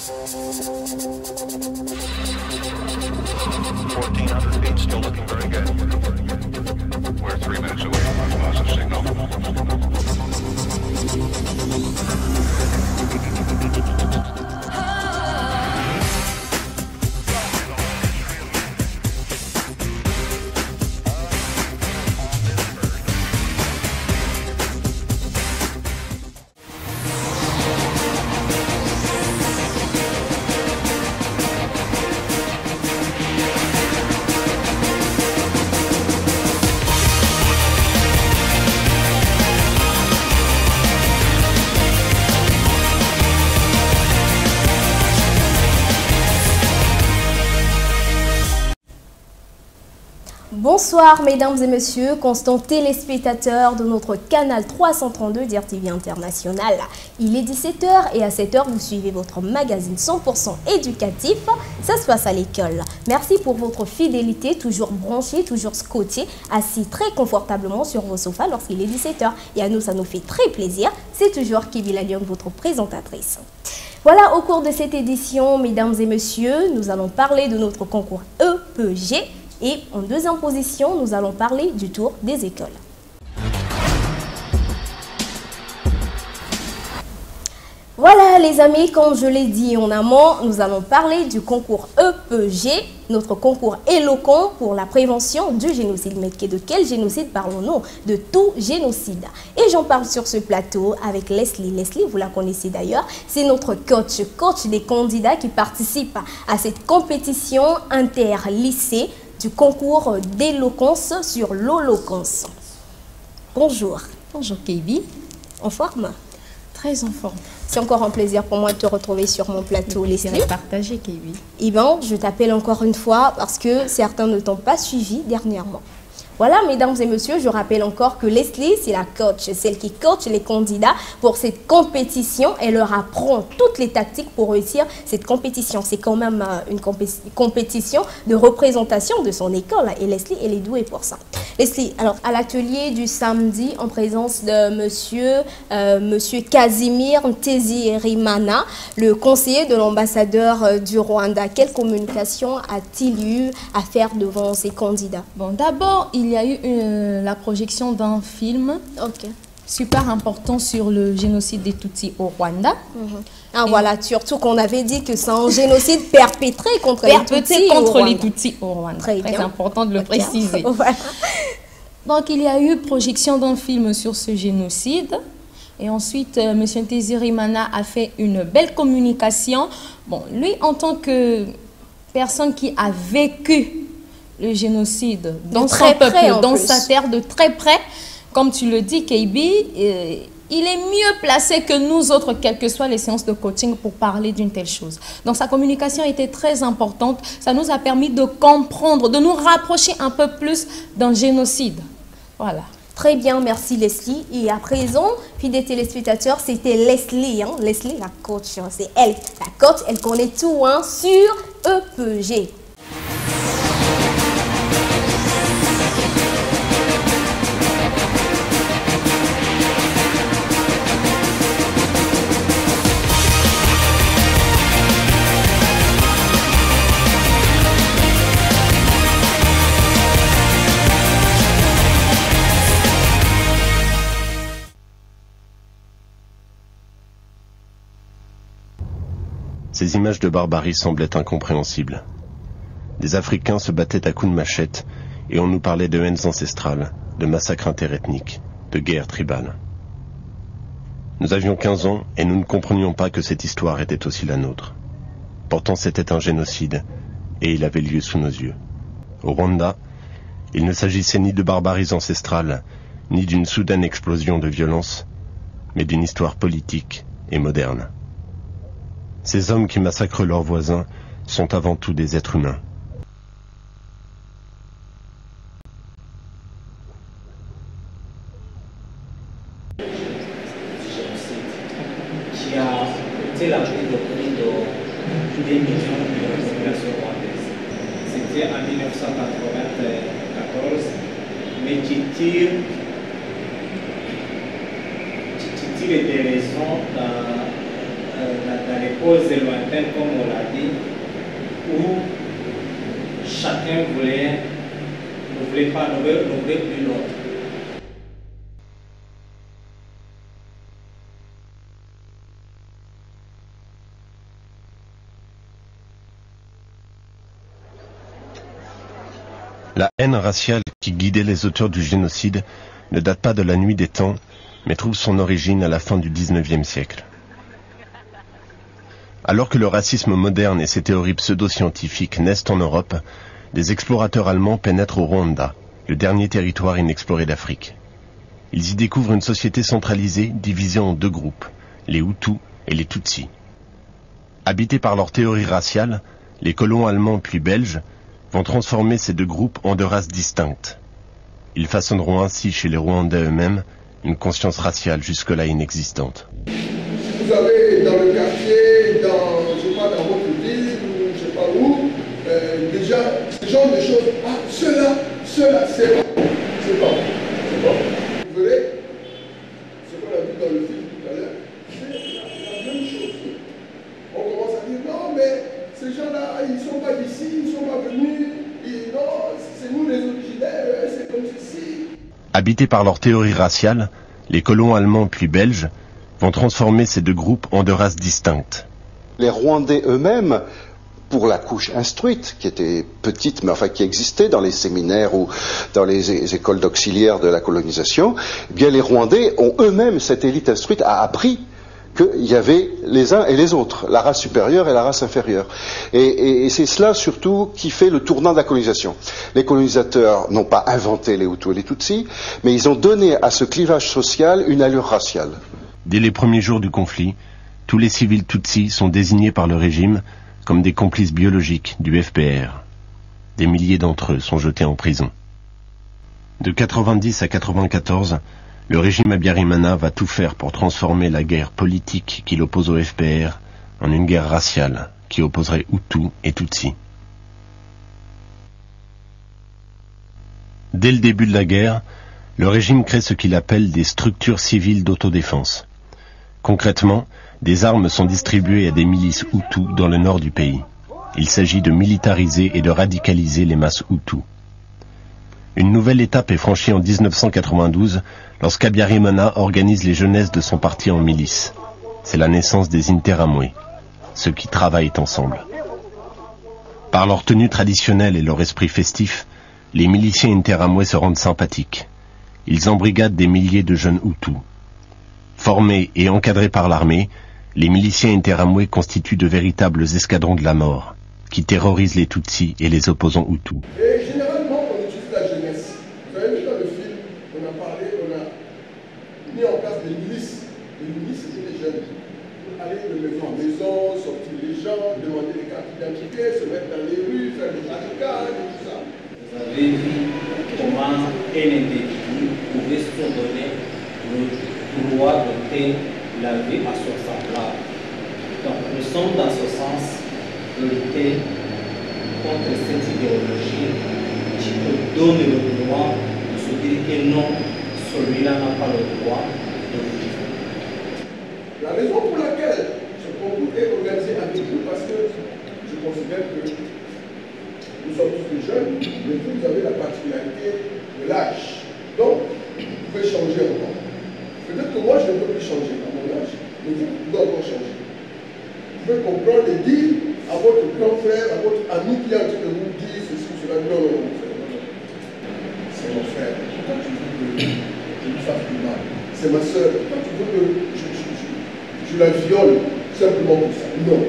1,400 feet, still looking very good. We're 3 minutes away from our loss of signal. Bonsoir mesdames et messieurs, constants téléspectateurs de notre canal 332 d'RTV International. Il est 17 h et à cette heure vous suivez votre magazine 100% éducatif, ça se passe à l'école. Merci pour votre fidélité, toujours branchés, toujours scotchés, assis très confortablement sur vos sofas lorsqu'il est 17 h. Et à nous, ça nous fait très plaisir. C'est toujours Kevin Lalion, votre présentatrice. Voilà, au cours de cette édition, mesdames et messieurs, nous allons parler de notre concours EPG. Et en deuxième position, nous allons parler du tour des écoles. Voilà les amis, comme je l'ai dit en amont, nous allons parler du concours EPG, notre concours éloquent pour la prévention du génocide. Mais de quel génocide parlons-nous? De tout génocide. Et j'en parle sur ce plateau avec Leslie. Leslie, vous la connaissez d'ailleurs, c'est notre coach des candidats qui participent à cette compétition inter-lycée du concours d'éloquence sur l'Holocauste. Bonjour. Bonjour Kevin. En forme? Très en forme. C'est encore un plaisir pour moi de te retrouver sur mon plateau, Leslie. Partager Kevin. Eh bien, je t'appelle encore une fois parce que certains ne t'ont pas suivi dernièrement. Voilà, mesdames et messieurs, je rappelle encore que Leslie, c'est la coach, celle qui coach les candidats pour cette compétition. Elle leur apprend toutes les tactiques pour réussir cette compétition. C'est quand même une compétition de représentation de son école. Et Leslie, elle est douée pour ça. Leslie, alors, à l'atelier du samedi, en présence de monsieur Casimir Ntezirimana, le conseiller de l'ambassadeur du Rwanda, quelle communication a-t-il eu à faire devant ces candidats? Bon, d'abord, il y a eu la projection d'un film super important sur le génocide des Tutsis au Rwanda. Ah, voilà, surtout qu'on avait dit que c'est un génocide perpétré contre les Tutsis au Rwanda. Très important de le préciser. Voilà. Donc, il y a eu projection d'un film sur ce génocide. Et ensuite, M. Ntezirimana a fait une belle communication. Bon, lui, en tant que personne qui a vécu le génocide dans son peuple, dans sa terre, de très près, comme tu le dis, KB, il est mieux placé que nous autres, quelles que soient les séances de coaching, pour parler d'une telle chose. Donc sa communication était très importante. Ça nous a permis de comprendre, de nous rapprocher un peu plus d'un génocide. Voilà. Très bien, merci Leslie. Et à présent, puis des téléspectateurs, c'était Leslie, Leslie la coach, c'est elle. La coach, elle connaît tout sur EPG. Ces images de barbarie semblaient incompréhensibles. Des Africains se battaient à coups de machette et on nous parlait de haines ancestrales, de massacres interethniques, de guerres tribales. Nous avions 15 ans et nous ne comprenions pas que cette histoire était aussi la nôtre. Pourtant c'était un génocide et il avait lieu sous nos yeux. Au Rwanda, il ne s'agissait ni de barbaries ancestrales, ni d'une soudaine explosion de violence, mais d'une histoire politique et moderne. Ces hommes qui massacrent leurs voisins sont avant tout des êtres humains. Qui a été la prise de prix de des millions de population rwandaise. C'était en 1994, mais qui tire des raisons dans les causes lointaines, comme on l'a dit, où chacun ne voulait plus l'autre. La haine raciale qui guidait les auteurs du génocide ne date pas de la nuit des temps, mais trouve son origine à la fin du XIXe siècle. Alors que le racisme moderne et ses théories pseudo-scientifiques naissent en Europe, des explorateurs allemands pénètrent au Rwanda, le dernier territoire inexploré d'Afrique. Ils y découvrent une société centralisée divisée en deux groupes, les Hutus et les Tutsis. Habités par leurs théories raciales, les colons allemands puis belges vont transformer ces deux groupes en deux races distinctes. Ils façonneront ainsi chez les Rwandais eux-mêmes une conscience raciale jusque-là inexistante. Vous avez dans le quartier, je sais pas, dans votre ville, ou je sais pas où, déjà, ce genre de choses, ah, cela, c'est bon. Vous verrez, ce qu'on a vu dans le film tout à l'heure, c'est la même chose. On commence à dire, non, mais ces gens-là, ils ne sont pas d'ici, ils ne sont pas venus, non, c'est nous les originaires, c'est comme ceci. Habités par leurs théories raciales, les colons allemands puis belges vont transformer ces deux groupes en deux races distinctes. Les Rwandais eux-mêmes, pour la couche instruite, qui était petite, mais enfin qui existait dans les séminaires ou dans les écoles d'auxiliaires de la colonisation, eh bien les Rwandais ont eux-mêmes, cette élite instruite, a appris qu'il y avait les uns et les autres, la race supérieure et la race inférieure. Et c'est cela surtout qui fait le tournant de la colonisation. Les colonisateurs n'ont pas inventé les Hutus et les Tutsis, mais ils ont donné à ce clivage social une allure raciale. Dès les premiers jours du conflit, tous les civils Tutsis sont désignés par le régime comme des complices biologiques du FPR. Des milliers d'entre eux sont jetés en prison. De 90 à 94, le régime Habyarimana va tout faire pour transformer la guerre politique qui l'oppose au FPR en une guerre raciale qui opposerait Hutus et Tutsis. Dès le début de la guerre, le régime crée ce qu'il appelle des structures civiles d'autodéfense. Concrètement, des armes sont distribuées à des milices Hutus dans le nord du pays. Il s'agit de militariser et de radicaliser les masses Hutus. Une nouvelle étape est franchie en 1992 lorsqu'Habyarimana organise les jeunesses de son parti en milice. C'est la naissance des Interamwe, ceux qui travaillent ensemble. Par leur tenue traditionnelle et leur esprit festif, les miliciens Interamwe se rendent sympathiques. Ils embrigadent des milliers de jeunes Hutus. Formés et encadrés par l'armée, les miliciens Interamwe constituent de véritables escadrons de la mort, qui terrorisent les Tutsis et les opposants Hutus. Et généralement, on utilise la jeunesse. Vous avez vu dans le film, on a mis en place des milices. Les milices, c'était des jeunes. Aller de maison en maison, sortir les gens, demander des cartes d'identité, se mettre dans les rues, faire des barricades et tout ça. Vous avez vu comment un individu pouvait se donner le droit de la vie à son semblable. Donc nous sommes dans ce sens de lutter contre cette idéologie qui nous donne le droit de se dire que non, celui-là n'a pas le droit de vivre. La raison pour laquelle ce concours est organisé avec vous, parce que je considère que nous sommes tous des jeunes, mais vous avez la particularité de l'âge. Donc, vous pouvez changer encore. Peut-être que moi, je ne peux plus changer à mon âge, mais vous pouvez encore changer. Vous pouvez comprendre et dire à votre grand frère, à votre ami qui est en train de vous dire ceci ou cela. Non, non, non, c'est mon frère. Pourquoi tu veux que je lui fasse du mal? C'est ma soeur. Pourquoi tu veux que je la viole simplement pour ça? Non.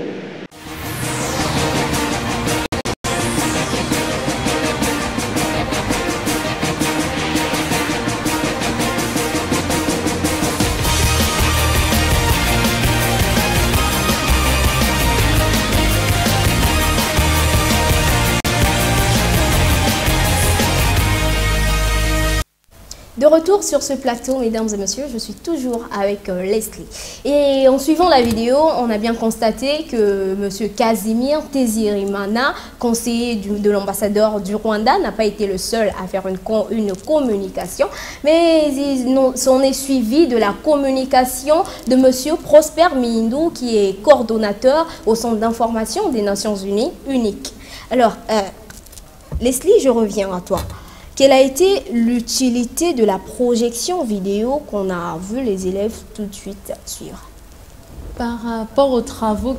De retour sur ce plateau, mesdames et messieurs, je suis toujours avec Leslie. Et en suivant la vidéo, on a bien constaté que M. Casimir Tézirimana, conseiller de l'ambassadeur du Rwanda, n'a pas été le seul à faire une communication, mais il s'en est suivi de la communication de M. Prosper Mindou, qui est coordonnateur au Centre d'information des Nations Unies, UNIC. Alors, Leslie, je reviens à toi. Quelle a été l'utilité de la projection vidéo qu'on a vu les élèves tout de suite suivre? Par rapport aux travaux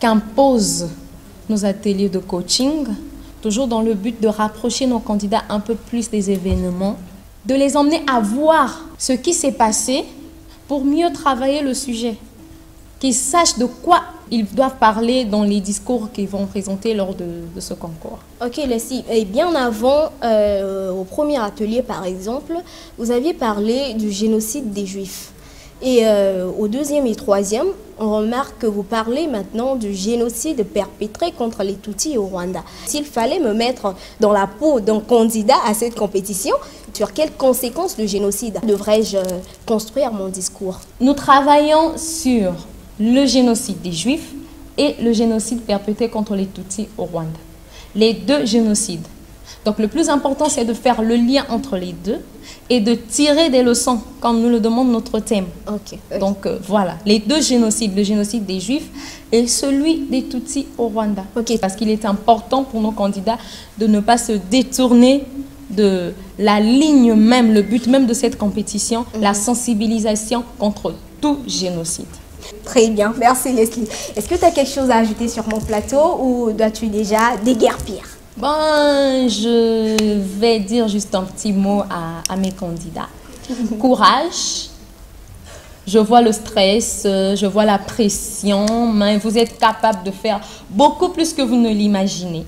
qu'imposent nos ateliers de coaching, toujours dans le but de rapprocher nos candidats un peu plus des événements, de les emmener à voir ce qui s'est passé pour mieux travailler le sujet, qu'ils sachent de quoi ils doivent parler dans les discours qu'ils vont présenter lors de ce concours. Ok, Leslie. Et bien avant, au premier atelier par exemple, vous aviez parlé du génocide des Juifs. Et au deuxième et troisième, on remarque que vous parlez maintenant du génocide perpétré contre les Tutsis au Rwanda. S'il fallait me mettre dans la peau d'un candidat à cette compétition, sur quelles conséquences le génocide devrais-je construire mon discours? Nous travaillons sur le génocide des Juifs et le génocide perpétré contre les Tutsis au Rwanda. Les deux génocides. Donc le plus important, c'est de faire le lien entre les deux et de tirer des leçons, comme nous le demande notre thème. Okay. Donc voilà, les deux génocides, le génocide des Juifs et celui des Tutsis au Rwanda. Okay. Parce qu'il est important pour nos candidats de ne pas se détourner de la ligne même, le but même de cette compétition, la sensibilisation contre tout génocide. Très bien, merci Leslie. Est-ce que tu as quelque chose à ajouter sur mon plateau ou dois-tu déjà déguerpir? Bon, je vais dire juste un petit mot à mes candidats. Courage. Je vois le stress, je vois la pression, mais vous êtes capable de faire beaucoup plus que vous ne l'imaginez.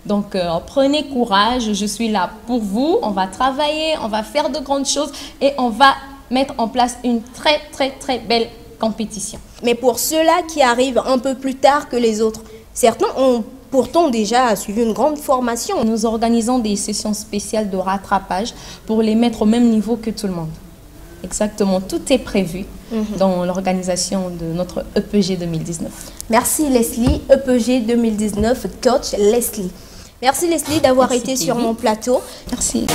Donc, prenez courage, je suis là pour vous. On va travailler, on va faire de grandes choses et on va mettre en place une très belle compétition. Mais pour ceux-là qui arrivent un peu plus tard que les autres, certains ont pourtant déjà suivi une grande formation. Nous organisons des sessions spéciales de rattrapage pour les mettre au même niveau que tout le monde. Exactement, tout est prévu dans l'organisation de notre EPG 2019. Merci Leslie, EPG 2019, coach Leslie. Merci Leslie d'avoir été sur mon plateau. Merci.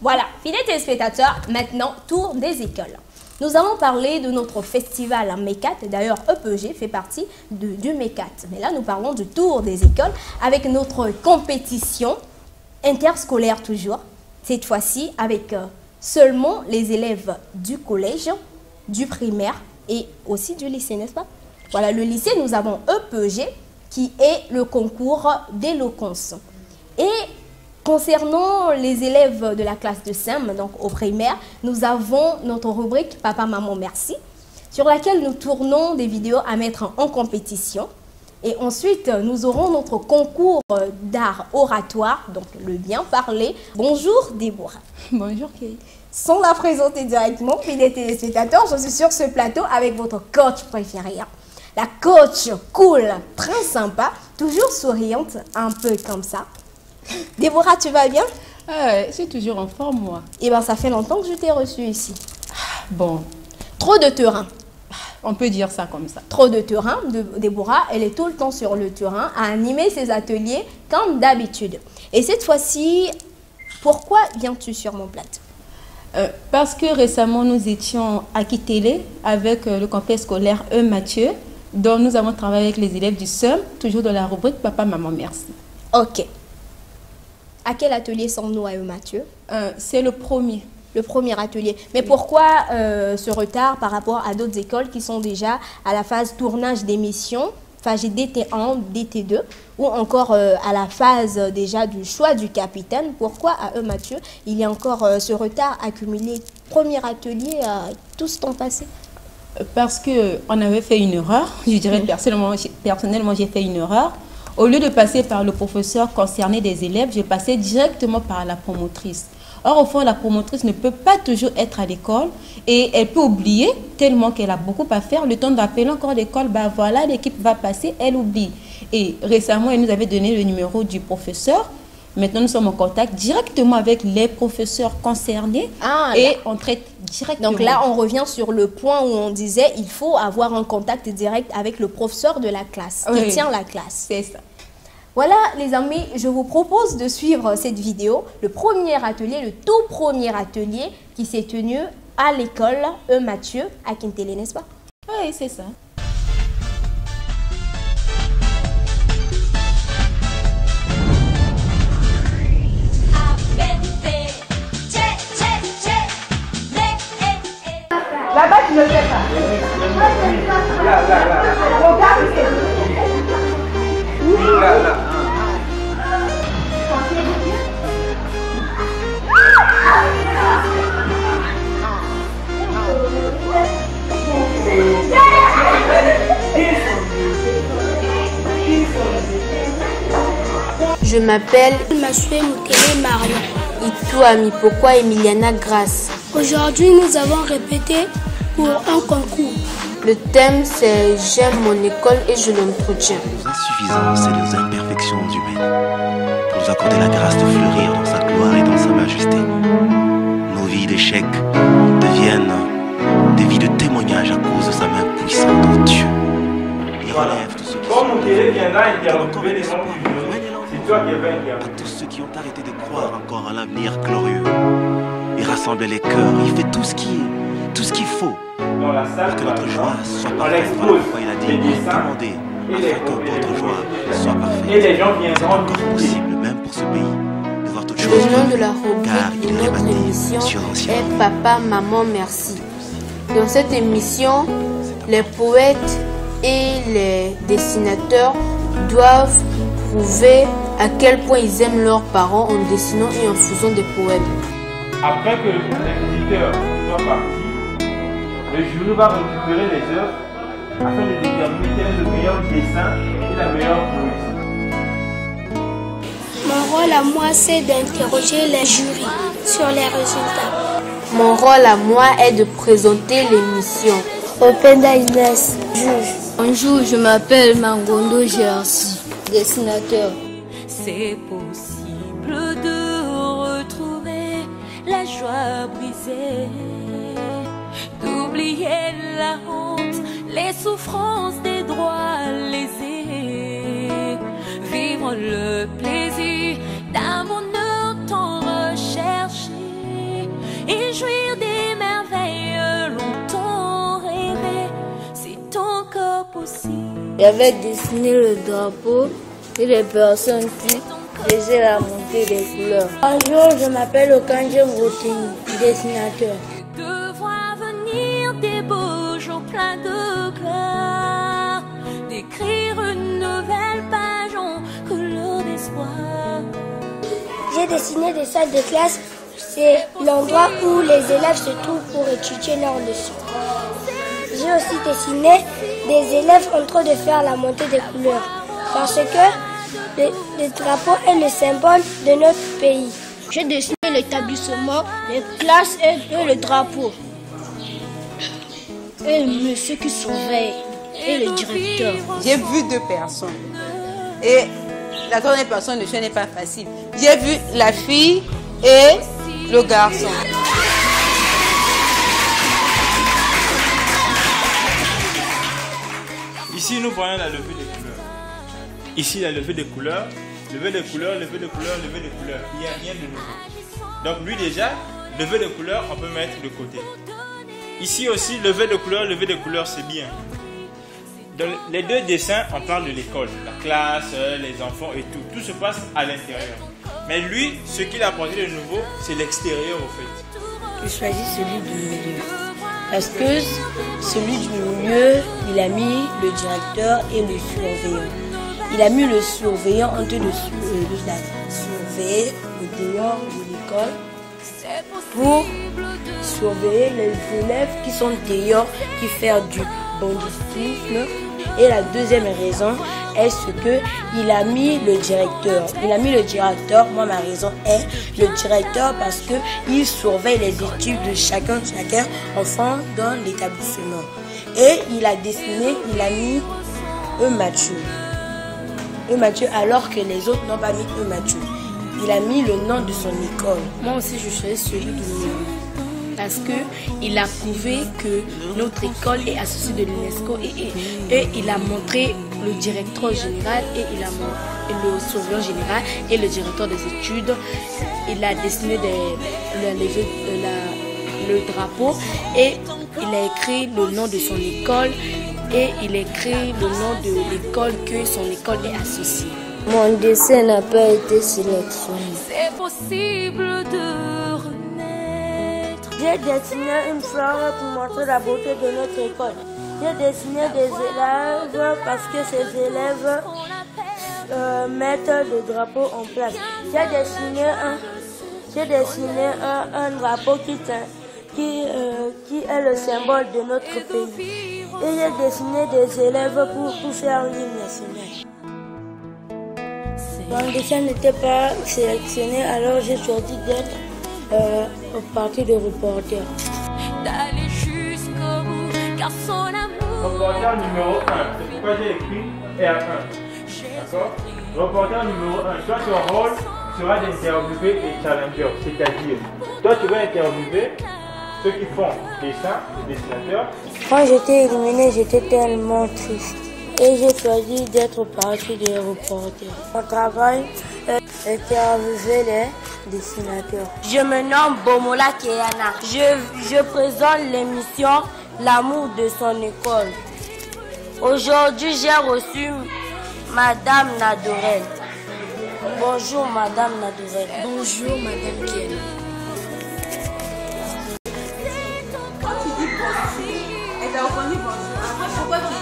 Voilà, fidèles téléspectateurs, maintenant tour des écoles. Nous allons parler de notre festival MECAT. D'ailleurs, EPG fait partie du MECAT. Mais là, nous parlons du tour des écoles avec notre compétition interscolaire toujours. Cette fois-ci avec seulement les élèves du collège, du primaire et aussi du lycée, n'est-ce pas? Voilà, le lycée, nous avons EPG qui est le concours d'éloquence. Et concernant les élèves de la classe de SEM, donc au primaire, nous avons notre rubrique Papa, Maman, Merci, sur laquelle nous tournons des vidéos à mettre en compétition. Et ensuite, nous aurons notre concours d'art oratoire, donc le bien parler. Bonjour Déborah. Bonjour Kay. Sans la présenter directement, puis les téléspectateurs, je suis sur ce plateau avec votre coach préféré. La coach cool, très sympa, toujours souriante, un peu comme ça. Déborah, tu vas bien? Je suis toujours en forme, moi. Eh bien, ça fait longtemps que je t'ai reçu ici. Bon. Trop de terrain. On peut dire ça comme ça. Trop de terrain. Déborah, elle est tout le temps sur le terrain à animer ses ateliers comme d'habitude. Et cette fois-ci, pourquoi viens-tu sur mon plateau? Parce que récemment, nous étions à Kitélé avec le complexe scolaire Mathieu, dont nous avons travaillé avec les élèves du SEM, toujours dans la rubrique Papa, Maman, Merci. Ok. À quel atelier sommes-nous à Mathieu? C'est le premier. Le premier atelier. Mais pourquoi ce retard par rapport à d'autres écoles qui sont déjà à la phase tournage d'émissions, phase DT1, DT2, ou encore à la phase déjà du choix du capitaine? Pourquoi à Mathieu, il y a encore ce retard accumulé? Premier atelier, tout ce temps passé? Parce qu'on avait fait une erreur. Je dirais personnellement, j'ai fait une erreur. Au lieu de passer par le professeur concerné des élèves, j'ai passé directement par la promotrice. Or, au fond, la promotrice ne peut pas toujours être à l'école et elle peut oublier tellement qu'elle a beaucoup à faire. Le temps d'appeler encore l'école, bah voilà, l'équipe va passer, elle oublie. Et récemment, elle nous avait donné le numéro du professeur. Maintenant, nous sommes en contact directement avec les professeurs concernés et on traite directement. Donc là, on revient sur le point où on disait il faut avoir un contact direct avec le professeur de la classe, qui tient la classe. C'est ça. Voilà les amis, je vous propose de suivre cette vidéo, le premier atelier, le tout premier atelier qui s'est tenu à l'école Mathieu à Kintélé, n'est-ce pas? Oui, c'est ça. Là-bas, tu ne le fais pas. Là. Regarde. Là. Je m'appelle Masué Mukele Marion. Et toi, pourquoi Emiliana Grace? Aujourd'hui, nous avons répété pour un concours. Le thème, c'est « J'aime mon école et je l'entretiens ». Nos insuffisances et nos imperfections humaines, pour nous accorder la grâce de fleurir dans sa gloire et dans sa majesté. Nos vies d'échecs deviennent des vies de témoignage à cause de sa main puissante en Dieu. Il relève tout ce qui Comme Mukele viendra interroger les gens c'est toi qui vas à tous ceux qui ont arrêté de croire encore à l'avenir glorieux. Il rassemble les cœurs, il fait tout ce qu'il faut dans la salle pour que notre joie soit parfaite. Voilà pourquoi il a dit demandez afin que votre joie soit parfaite. Et les gens viendront c'est encore possible, même pour ce pays, de voir toutes choses. Le nom de la rubrique de notre émission est Papa, Maman, Merci. Dans cette émission, les poètes et les dessinateurs doivent prouver à quel point ils aiment leurs parents en dessinant et en faisant des poèmes. Après que les visiteurs soient partis, le jury va récupérer les œuvres afin de déterminer quel est le meilleur dessin et la meilleure poésie. Mon rôle à moi, c'est d'interroger les jurys sur les résultats. Mon rôle à moi est de présenter l'émission. Openda Inès, juge. Bonjour, je m'appelle Mangondo Gersi, dessinateur. C'est possible de retrouver la joie brisée, d'oublier la honte, les souffrances des droits lésés, vivre le plaisir d'un bonheur tant recherché et jouir des merveilles longtemps rêvées. C'est encore possible. J'avais dessiné le drapeau et les personnes qui faisaient la montée des couleurs. Bonjour, je m'appelle Okanje Mrotini, dessinateur. De voir venir des beaux jours pleins de gloire, d'écrire une nouvelle page en couleur d'espoir. J'ai dessiné des salles de classe, c'est l'endroit où les élèves se trouvent pour étudier leurs leçons. J'ai aussi dessiné des élèves en train de faire la montée des couleurs, parce que le drapeau est le symbole de notre pays. J'ai dessiné l'établissement, les classes et le drapeau. Et le monsieur qui surveille, et le directeur. J'ai vu deux personnes. Et la troisième personne, le choix n'est pas facile. J'ai vu la fille et le garçon. Ici, nous voyons la levée des couleurs. Ici, la levée des couleurs, lever des couleurs, lever des couleurs, lever des couleurs. Il n'y a rien de nouveau. Donc, lui, déjà, lever des couleurs, on peut mettre de côté. Ici aussi, lever des couleurs, c'est bien. Dans les deux dessins, on parle de l'école, la classe, les enfants et tout. Tout se passe à l'intérieur. Mais lui, ce qu'il a apporté de nouveau, c'est l'extérieur, au fait. j'ai choisi celui du milieu. Parce que celui du milieu, il a mis le directeur et le surveillant. Il a mis le surveillant en train de surveiller le dehors de l'école pour surveiller les élèves qui sont dehors, qui font du banditisme. Et la deuxième raison est ce qu'il a mis le directeur. Il a mis le directeur, moi ma raison est le directeur parce qu'il surveille les études de chacun enfant dans l'établissement. Et il a dessiné, il a mis Mathieu alors que les autres n'ont pas mis Mathieu. Il a mis le nom de son école. Moi aussi je choisis celui du milieu. Parce qu'il a prouvé que notre école est associée de l'UNESCO et il a montré le directeur général et il a montré le surveillant général et le directeur des études. Il a dessiné le drapeau et il a écrit le nom de son école et il a écrit le nom de l'école que son école est associée. Mon dessin n'a pas été sélectionné. C'est possible de renaître. J'ai dessiné une fleur pour montrer la beauté de notre école. J'ai dessiné des élèves parce que ces élèves mettent le drapeau en place. J'ai dessiné un drapeau qui est le symbole de notre pays. Et j'ai dessiné des élèves pour faire l'hymne national. Mon dessin n'était pas sélectionné, alors j'ai choisi d'être au parti de reporter. D'aller jusqu'au bout, car son amour. Reporter numéro 1, c'est pourquoi j'ai écrit R1. D'accord? Reporter numéro 1, toi ton rôle sera d'interviewer les challengers, c'est-à-dire, toi tu vas interviewer ceux qui font dessin, les dessinateurs. Quand j'étais éliminée, j'étais tellement triste. Et j'ai choisi d'être partie des reporters. Mon travail est d'interviewer les dessinateurs. Je me nomme Bomola Keyana. Je présente l'émission L'amour de son école. Aujourd'hui, j'ai reçu Madame Nadorel. Bonjour Madame Nadorel. Bonjour Madame Keyana. Quand tu dis bonjour, elle t'a entendu bonjour. Après, pourquoi tu dis?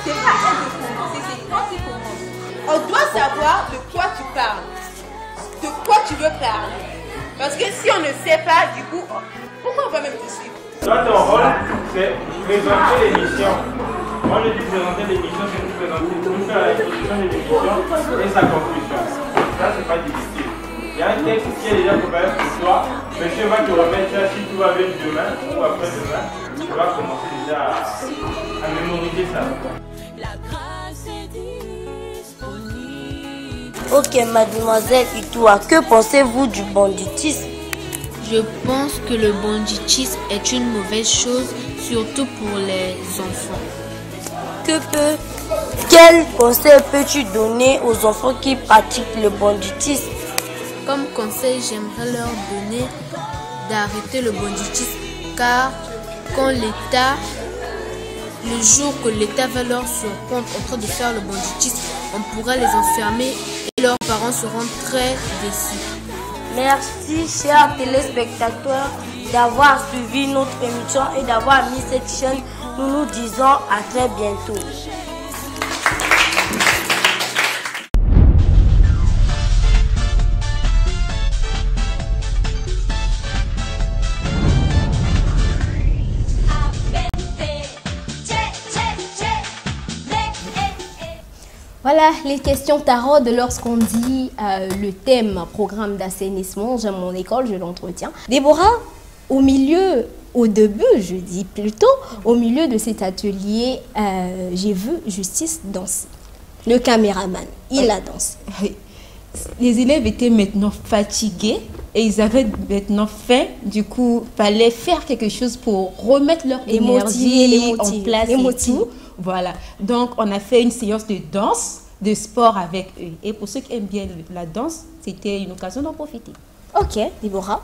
C'est pas elle de commencer, c'est toi qui commences. On doit savoir de quoi tu parles, de quoi tu veux parler. Parce que si on ne sait pas, du coup, pourquoi on va même te suivre? Toi, ton rôle, c'est présenter l'émission. Moi, je dis présenter l'émission, c'est nous présenter, nous faire la description de l'émission et sa conclusion. Ça, c'est pas difficile. Il y a un texte qui est déjà préparé pour toi. Monsieur va te remettre ça si tout va bien demain ou après-demain. Tu vas commencer déjà à mémoriser ça. Ok, mademoiselle Itoua, que pensez-vous du banditisme? Je pense que le banditisme est une mauvaise chose, surtout pour les enfants. Quel conseil peux-tu donner aux enfants qui pratiquent le banditisme? Comme conseil, j'aimerais leur donner d'arrêter le banditisme, car quand l'État, le jour que l'État va leur surprendre en train de faire le banditisme, on pourra les enfermer et leurs parents seront très déçus. Merci, chers téléspectateurs, d'avoir suivi notre émission et d'avoir mis cette chaîne. Nous nous disons à très bientôt. Voilà les questions taraudent lorsqu'on dit le thème programme d'assainissement. J'aime mon école, je l'entretiens. Déborah, au début, je dis plutôt, au milieu de cet atelier, j'ai vu Justice danser. Le caméraman, il a dansé. Les élèves étaient maintenant fatigués et ils avaient maintenant faim. Du coup, il fallait faire quelque chose pour remettre leur énergie en place et tout. Voilà. Donc, on a fait une séance de danse, de sport avec eux. Et pour ceux qui aiment bien la danse, c'était une occasion d'en profiter. Ok, Déborah.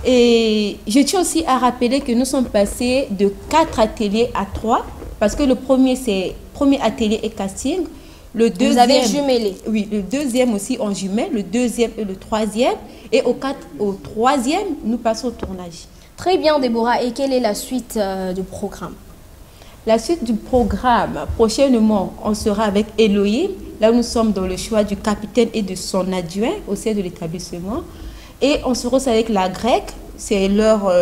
Et je tiens aussi à rappeler que nous sommes passés de 4 ateliers à 3. Parce que le premier atelier est casting. Le deuxième, vous avez jumelé. Oui, le deuxième aussi, on jumelle. Le deuxième et le troisième. Et au troisième, nous passons au tournage. Très bien, Déborah. Et quelle est la suite du programme? La suite du programme, prochainement, on sera avec Elohim. Là, nous sommes dans le choix du capitaine et de son adjoint au sein de l'établissement. Et on se retrouve avec la grecque. C'est leur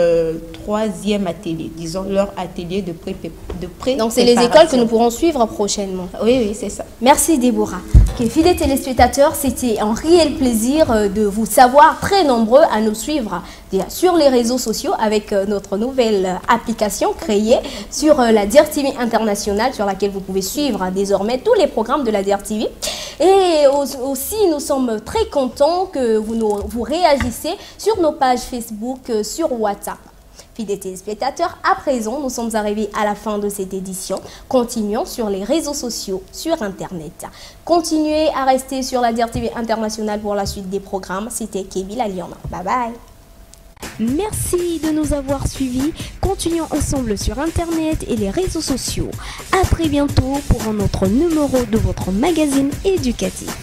troisième atelier, disons leur atelier de pré. Donc c'est les écoles que nous pourrons suivre prochainement. Oui, c'est ça. Merci Déborah. Fidèles téléspectateurs, c'était un réel plaisir de vous savoir très nombreux à nous suivre sur les réseaux sociaux avec notre nouvelle application créée sur la DIRTV Internationale, sur laquelle vous pouvez suivre désormais tous les programmes de la DIRTV. Et aussi, nous sommes très contents que vous réagissez sur nos pages Facebook, sur WhatsApp. Fidèles téléspectateurs, à présent, nous sommes arrivés à la fin de cette édition. Continuons sur les réseaux sociaux, sur Internet. Continuez à rester sur la DIRTV Internationale pour la suite des programmes. C'était Kébi Laliana. Bye bye. Merci de nous avoir suivis. Continuons ensemble sur Internet et les réseaux sociaux. À très bientôt pour un autre numéro de votre magazine éducatif.